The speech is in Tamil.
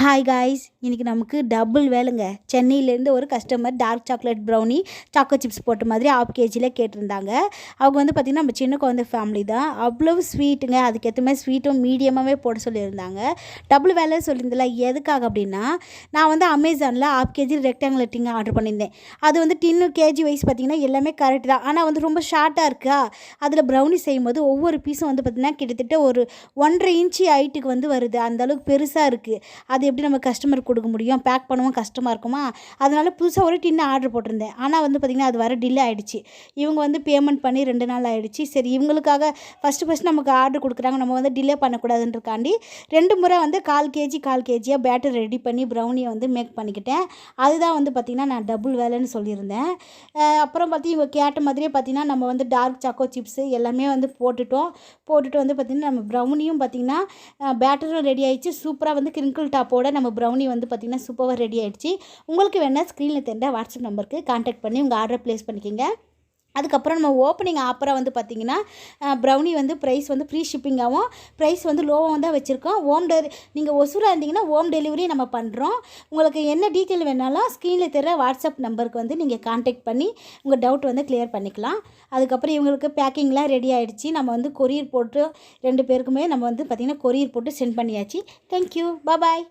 ஹாய் காய்ஸ், இன்றைக்கி நமக்கு டபுள் வேலைங்க. சென்னையிலேருந்து ஒரு customer dark chocolate brownie choco chips போட்ட மாதிரி ½ கேஜியில் கேட்டிருந்தாங்க. அவங்க வந்து பார்த்திங்கன்னா நம்ம சின்ன குழந்தை ஃபேமிலி தான். அவ்வளவு ஸ்வீட்டுங்க. அதுக்கேற்ற மாதிரி ஸ்வீட்டும் மீடியமாகவே போட சொல்லியிருந்தாங்க. டபுள் வேலை சொல்லியிருந்தில்ல, எதுக்காக அப்படின்னா நான் வந்து அமேசானில் ½ கேஜி ரெக்டாங்குலர் டின் ஆர்டர் பண்ணியிருந்தேன். அது வந்து டின்னு கேஜி வைஸ் பார்த்திங்கன்னா எல்லாமே கரெக்ட் தான். ஆனால் வந்து ரொம்ப ஷார்ட்டாக இருக்கா. அதில் ப்ரௌனி செய்யும்போது ஒவ்வொரு பீஸும் வந்து பார்த்திங்கன்னா கிட்டத்தட்ட ஒரு 1.5 இன்ச்சு ஹைட்டுக்கு வந்து வருது. அந்தளவுக்கு பெருசாக இருக்குது. அது எப்படி நம்ம கஸ்டமருக்கு கொடுக்க முடியும்? பேக் பண்ணவும் கஷ்டமாக இருக்குமா? அதனால் புதுசாக ஒரு டின்னு ஆர்டர் போட்டிருந்தேன். ஆனால் வந்து பார்த்திங்கன்னா அது வர டிலே ஆகிடுச்சு. இவங்க வந்து பேமெண்ட் பண்ணி 2 நாள் ஆகிடுச்சு. சரி, இவங்களுக்காக ஃபஸ்ட்டு நமக்கு ஆர்டர் கொடுக்குறாங்க, நம்ம வந்து டிலே பண்ணக்கூடாதுன்றக்காண்டி 2 முறை வந்து 1/4 கேஜியாக பேட்டர் ரெடி பண்ணி ப்ரௌனியை வந்து மேக் பண்ணிக்கிட்டேன். அதுதான் வந்து பார்த்திங்கன்னா நான் டபுள் வேலைன்னு சொல்லியிருந்தேன். அப்புறம் இவங்க கேட்ட மாதிரியே பார்த்திங்கன்னா நம்ம வந்து டார்க் சாக்கோ சிப்ஸு எல்லாமே வந்து போட்டுட்டு வந்து பார்த்திங்கன்னா நம்ம ப்ரௌனியும் பார்த்திங்கன்னா பேட்டரும் ரெடி ஆகிடுச்சு. சூப்பராக வந்து கிரிங்கிள் டாப்போட நம்ம ப்ரௌனி வந்து பார்த்திங்கன்னா சூப்பராக ரெடி ஆகிடுச்சு. உங்களுக்கு வேணால் ஸ்க்ரீனில் தெரிந்த வாட்ஸ்அப் நம்பருக்கு கான்டாக்ட் பண்ணி உங்கள் ஆர்டரை ப்ளேஸ் பண்ணிக்கோங்க. அதுக்கப்புறம் நம்ம ஓப்பனிங் ஆஃபராக வந்து பார்த்திங்கன்னா ப்ரௌனி வந்து ப்ரைஸ் வந்து ஃப்ரீ ஷிப்பிங்காகவும் ப்ரைஸ் வந்து லோவாகவும் தான் வச்சுருக்கோம். நீங்கள் ஒசூராக இருந்தீங்கன்னா ஹோம் டெலிவரி நம்ம பண்ணுறோம். உங்களுக்கு என்ன டீட்டெயில் வேணாலும் ஸ்க்ரீனில் தெரிகிற வாட்ஸ்அப் நம்பருக்கு வந்து நீங்கள் கான்டாக்ட் பண்ணி உங்கள் டவுட் வந்து கிளியர் பண்ணிக்கலாம். அதுக்கப்புறம் இவங்களுக்கு பேக்கிங்லாம் ரெடி ஆகிடுச்சு. நம்ம வந்து கொரியர் போட்டு 2 பேருக்குமே நம்ம வந்து பார்த்திங்கன்னா கொரியர் போட்டு சென்ட் பண்ணியாச்சு. தேங்க்யூ, பாய்.